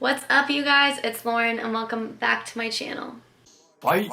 What's up, you guys? It's Lauren and welcome back to my channel. Bye.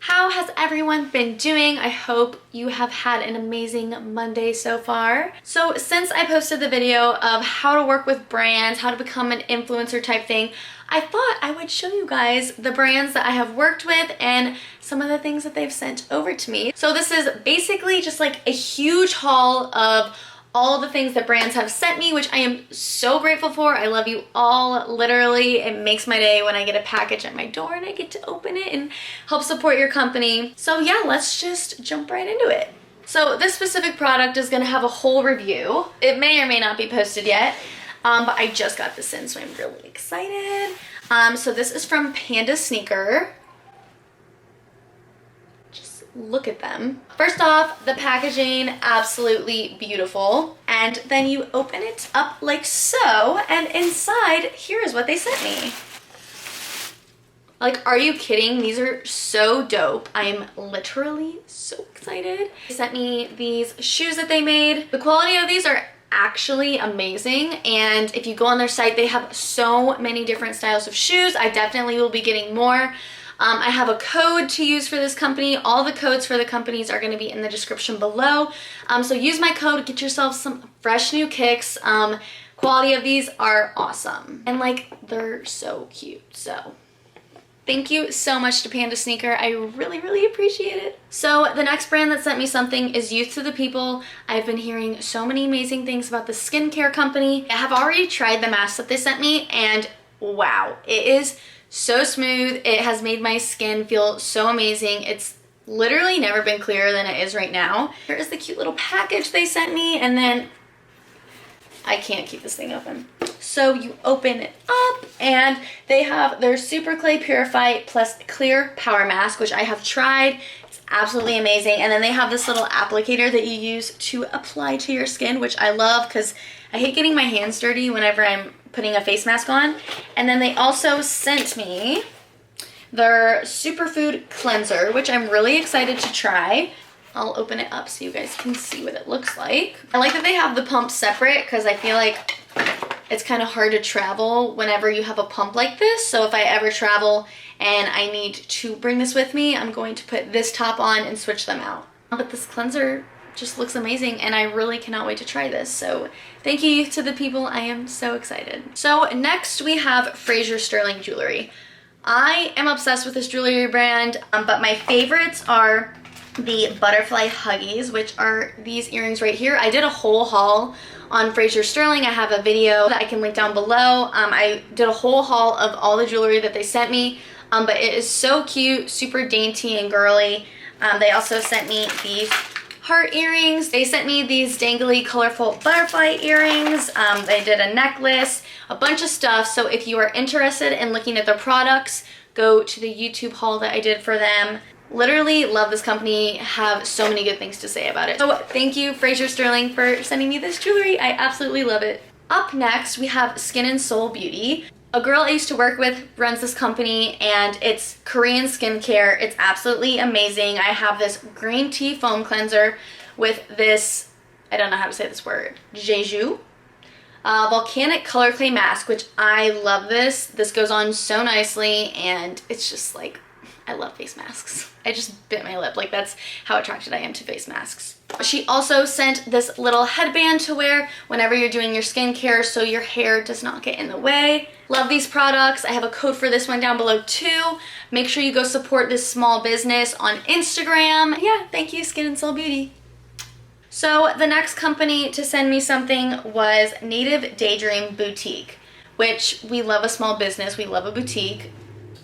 How has everyone been doing? I hope you have had an amazing Monday so far. So since I posted the video of how to work with brands, how to become an influencer type thing, I thought I would show you guys the brands that I have worked with and some of the things that they've sent over to me. So this is basically just like a huge haul of all the things that brands have sent me, which I am so grateful for. I love you all, literally. It makes my day when I get a package at my door and I get to open it and help support your company. So yeah, let's just jump right into it. So this specific product is gonna have a whole review. It may or may not be posted yet, but I just got this in, so I'm really excited. So this is from Panda Sneaker. Look at them. First off, the packaging, absolutely beautiful. And then you open it up like so, and inside, here is what they sent me. Like, are you kidding? These are so dope. I am literally so excited. They sent me these shoes that they made. The quality of these are actually amazing, and if you go on their site, they have so many different styles of shoes. I definitely will be getting more. I have a code to use for this company. All the codes for the companies are going to be in the description below. So use my code, get yourself some fresh new kicks. Quality of these are awesome. And like, they're so cute. So thank you so much to Panda Sneaker. I really, really appreciate it. So the next brand that sent me something is Youth to the People. I've been hearing so many amazing things about the skincare company. I have already tried the mask that they sent me, and wow, it is so smooth. It has made my skin feel so amazing. It's literally never been clearer than it is right now. Here is the cute little package they sent me, and then I can't keep this thing open. So you open it up and they have their Super Clay Purify plus Clear Power Mask, which I have tried. It's absolutely amazing. And then they have this little applicator that you use to apply to your skin, which I love because I hate getting my hands dirty whenever I'm putting a face mask on. And then they also sent me their Superfood Cleanser, which I'm really excited to try. I'll open it up so you guys can see what it looks like. I like that they have the pump separate because I feel like it's kind of hard to travel whenever you have a pump like this. So if I ever travel and I need to bring this with me, I'm going to put this top on and switch them out. But this cleanser just looks amazing, and I really cannot wait to try this. So thank you to the people. I am so excited. So next we have Frasier Sterling jewelry. I am obsessed with this jewelry brand, but my favorites are the Butterfly Huggies, which are these earrings right here. I did a whole haul on Frasier Sterling. I have a video that I can link down below. I did a whole haul of all the jewelry that they sent me, but it is so cute, super dainty and girly. They also sent me these heart earrings. They sent me these dangly, colorful butterfly earrings. They did a necklace, a bunch of stuff. So if you are interested in looking at their products, go to the YouTube haul that I did for them. Literally love this company, have so many good things to say about it. So thank you, Frasier Sterling, for sending me this jewelry. I absolutely love it. Up next, we have Skin and Soul Beauty. A girl I used to work with runs this company, and it's Korean skincare. It's absolutely amazing. I have this green tea foam cleanser with this, I don't know how to say this word, Jeju. Volcanic color clay mask, which I love this. This goes on so nicely, and it's just like, I love face masks. I just bit my lip. Like, that's how attracted I am to face masks. She also sent this little headband to wear whenever you're doing your skincare so your hair does not get in the way. Love these products. I have a code for this one down below too. Make sure you go support this small business on Instagram. Yeah, thank you, Skin and Soul Beauty. So the next company to send me something was Native Daydream Boutique, which we love a small business. We love a boutique.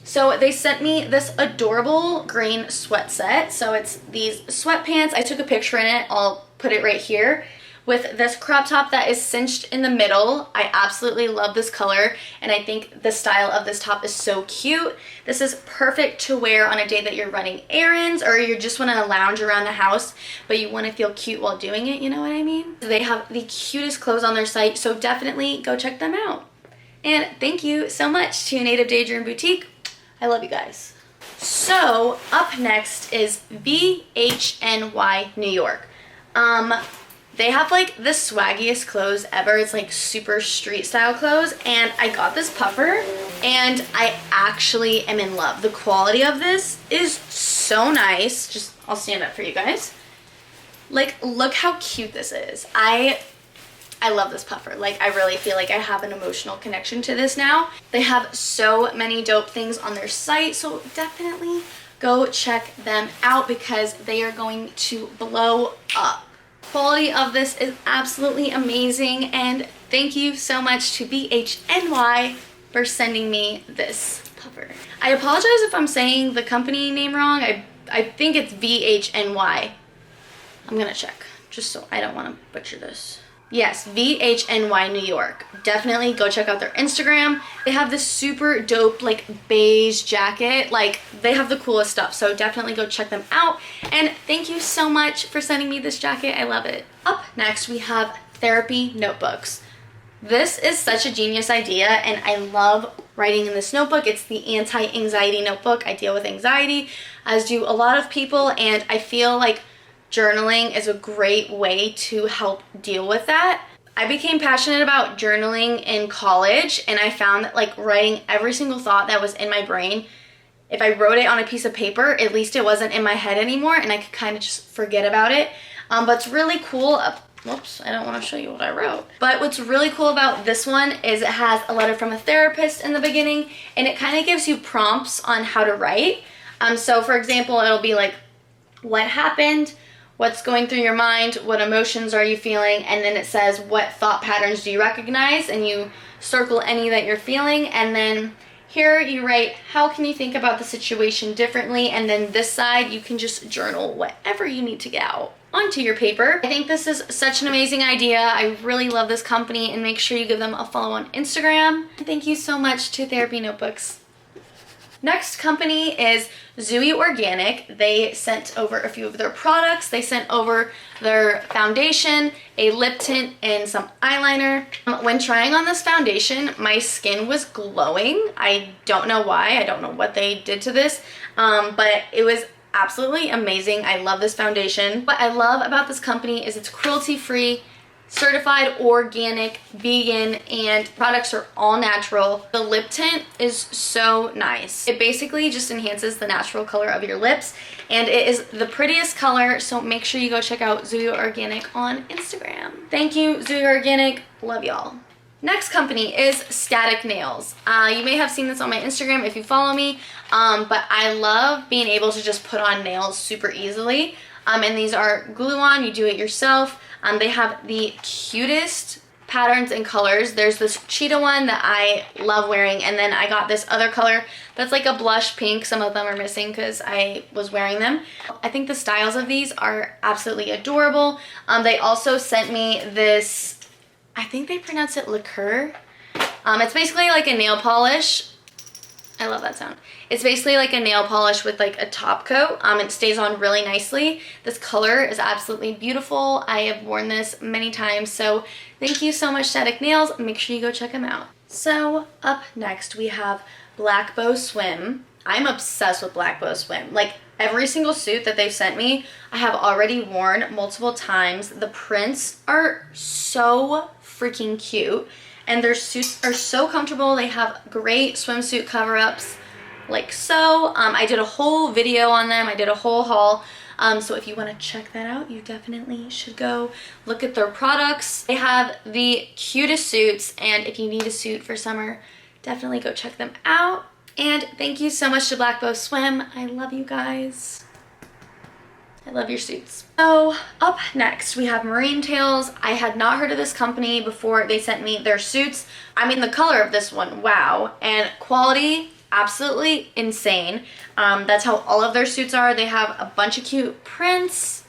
So they sent me this adorable green sweat set. So it's these sweatpants. I took a picture in it. I'll put it right here. With this crop top that is cinched in the middle. I absolutely love this color, and I think the style of this top is so cute. This is perfect to wear on a day that you're running errands or you just want to lounge around the house, but you want to feel cute while doing it, you know what I mean? They have the cutest clothes on their site, so definitely go check them out. And thank you so much to Native Daydream Boutique. I love you guys. So up next is VHNY New York. They have like the swaggiest clothes ever. It's like super street style clothes, and I got this puffer and I actually am in love. The quality of this is so nice. Just, I'll stand up for you guys. Like, look how cute this is. I love this puffer. Like, I really feel like I have an emotional connection to this now. They have so many dope things on their site, so definitely go check them out because they are going to blow up. Quality of this is absolutely amazing, and thank you so much to VHNY for sending me this puffer. I apologize if I'm saying the company name wrong. I think it's VHNY. I'm gonna check, just so I don't want to butcher this. Yes, VHNY New York. Definitely go check out their Instagram. They have this super dope like beige jacket. Like, they have the coolest stuff, so definitely go check them out. And thank you so much for sending me this jacket. I love it. Up next, we have therapy notebooks. This is such a genius idea, and I love writing in this notebook. It's the anti-anxiety notebook. I deal with anxiety, as do a lot of people, and I feel like journaling is a great way to help deal with that. I became passionate about journaling in college, and I found that like writing every single thought that was in my brain, if I wrote it on a piece of paper, at least it wasn't in my head anymore and I could kind of just forget about it. But what's really cool, whoops, I don't want to show you what I wrote. But what's really cool about this one is it has a letter from a therapist in the beginning, and it kind of gives you prompts on how to write. So for example, it'll be like, what happened? What's going through your mind? What emotions are you feeling? And then it says, what thought patterns do you recognize? And you circle any that you're feeling. And then here you write, how can you think about the situation differently? And then this side, you can just journal whatever you need to get out onto your paper. I think this is such an amazing idea. I really love this company, and make sure you give them a follow on Instagram. Thank you so much to Therapy Notebooks. Next company is Zuii Organic. They sent over a few of their products. They sent over their foundation, a lip tint, and some eyeliner. When trying on this foundation, my skin was glowing. I don't know why. I don't know what they did to this, but it was absolutely amazing. I love this foundation. What I love about this company is it's cruelty-free, certified organic, vegan, and products are all natural. The lip tint is so nice. It basically just enhances the natural color of your lips, and it is the prettiest color, so make sure you go check out Zuii Organic on Instagram. Thank you, Zuii Organic. Love y'all. Next company is Static Nails. You may have seen this on my Instagram if you follow me, but I love being able to just put on nails super easily. And these are glue-on, you do it yourself. They have the cutest patterns and colors. There's this cheetah one that I love wearing, and then I got this other color that's like a blush pink. Some of them are missing because I was wearing them. I think the styles of these are absolutely adorable. They also sent me this, I think they pronounce it liqueur. It's basically like a nail polish. I love that sound. It's basically like a nail polish with like a top coat. It stays on really nicely. This color is absolutely beautiful. I have worn this many times, so thank you so much, Static Nails. Make sure you go check them out. So up next we have Blackbough Swim. I'm obsessed with Blackbough Swim. Like, every single suit that they've sent me, I have already worn multiple times. The prints are so freaking cute, and their suits are so comfortable. They have great swimsuit cover-ups, like so. I did a whole video on them. I did a whole haul. So if you want to check that out, you definitely should go look at their products. They have the cutest suits, and if you need a suit for summer, definitely go check them out. And thank you so much to Blackbough Swim. I love you guys. I love your suits. So up next we have Marine Tails. I had not heard of this company before they sent me their suits. I mean, the color of this one, wow. And quality, absolutely insane. That's how all of their suits are. They have a bunch of cute prints,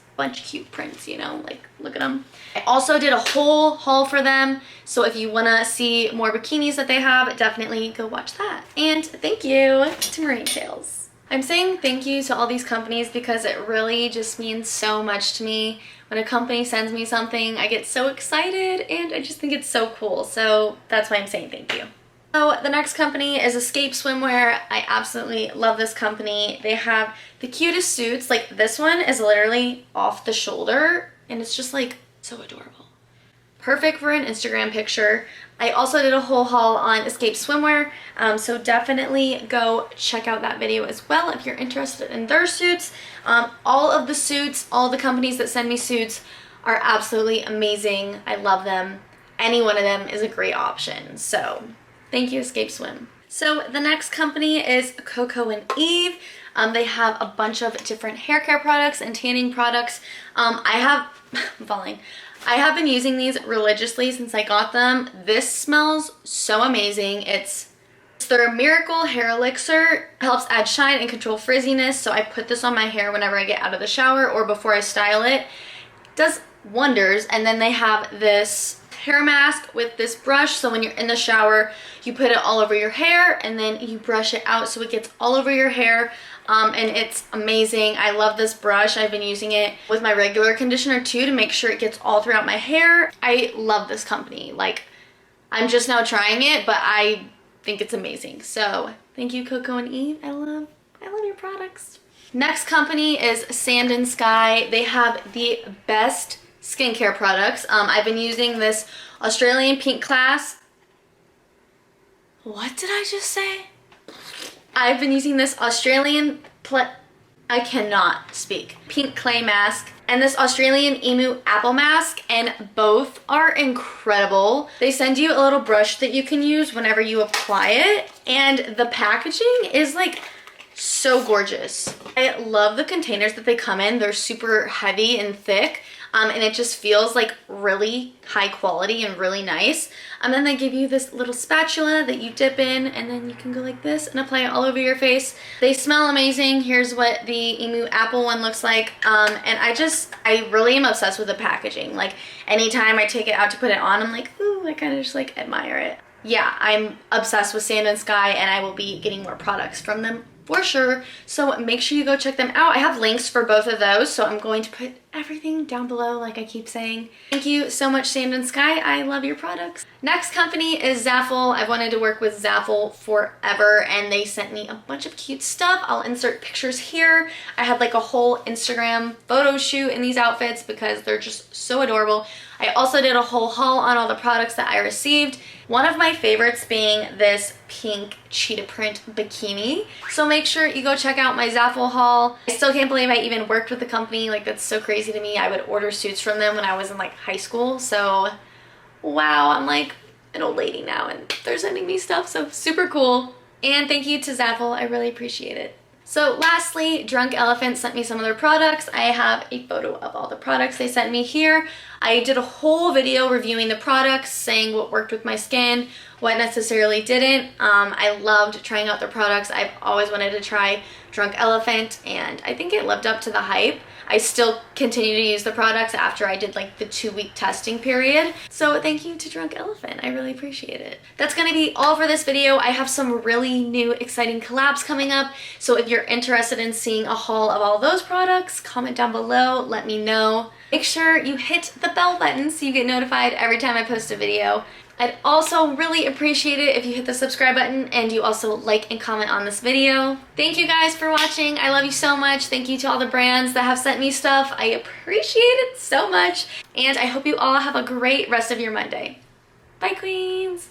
you know, like, look at them. I also did a whole haul for them, so if you want to see more bikinis that they have, definitely go watch that. And thank you to Marine Tails. I'm saying thank you to all these companies because it really just means so much to me. When a company sends me something, I get so excited, and I just think it's so cool. So that's why I'm saying thank you. So the next company is Escape Swimwear. I absolutely love this company. They have the cutest suits. Like, this one is literally off the shoulder, and it's just like So adorable. Perfect for an Instagram picture. I also did a whole haul on Escape Swimwear, so definitely go check out that video as well if you're interested in their suits. All of the suits, all the companies that send me suits are absolutely amazing. I love them. Any one of them is a great option. So thank you, Escape Swim. So the next company is Coco Eve. They have a bunch of different hair care products and tanning products. I'm falling. I have been using these religiously since I got them. This smells so amazing. It's their Miracle Hair Elixir. Helps add shine and control frizziness. So I put this on my hair whenever I get out of the shower or before I style it. Does wonders. And then they have this hair mask with this brush. So when you're in the shower, you put it all over your hair and then you brush it out so it gets all over your hair. And it's amazing. I love this brush. I've been using it with my regular conditioner too to make sure it gets all throughout my hair. I love this company. Like, I'm just now trying it, but I think it's amazing. So thank you, Coco Eve. I love your products. Next company is Sand and Sky. They have the best skincare products. I've been using this Australian Pink Class. What did I just say? I've been using this I cannot speak. Pink clay mask and this Australian Emu apple mask, and both are incredible. They send you a little brush that you can use whenever you apply it, and the packaging is like so gorgeous. I love the containers that they come in. They're super heavy and thick. And it just feels like really high quality and really nice. And then they give you this little spatula that you dip in, and then you can go like this and apply it all over your face. They smell amazing. Here's what the Emu Apple one looks like. And I really am obsessed with the packaging. Like, anytime I take it out to put it on, I'm like, ooh, I kind of just like admire it. Yeah, I'm obsessed with Sand and Sky, and I will be getting more products from them for sure. So make sure you go check them out. I have links for both of those, so I'm going to put everything down below like I keep saying. Thank you so much, Sand and Sky. I love your products. Next company is Zaful. I've wanted to work with Zaful forever, and they sent me a bunch of cute stuff. I'll insert pictures here. I had like a whole Instagram photo shoot in these outfits because they're just so adorable. I also did a whole haul on all the products that I received. One of my favorites being this pink cheetah print bikini. So make sure you go check out my Zaful haul. I still can't believe I even worked with the company. Like, that's so crazy to me. I would order suits from them when I was in like high school. So wow, I'm like an old lady now and they're sending me stuff. So super cool. And thank you to Zaful. I really appreciate it. So lastly, Drunk Elephant sent me some of their products. I have a photo of all the products they sent me here. I did a whole video reviewing the products, saying what worked with my skin, what necessarily didn't. I loved trying out their products. I've always wanted to try Drunk Elephant, and I think it lived up to the hype. I still continue to use the products after I did like the 2-week testing period. So thank you to Drunk Elephant. I really appreciate it. That's gonna be all for this video. I have some really new exciting collabs coming up. So if you're interested in seeing a haul of all those products, comment down below, let me know. Make sure you hit the bell button so you get notified every time I post a video. I'd also really appreciate it if you hit the subscribe button and you also like and comment on this video. Thank you guys for watching. I love you so much. Thank you to all the brands that have sent me stuff. I appreciate it so much. And I hope you all have a great rest of your Monday. Bye, queens.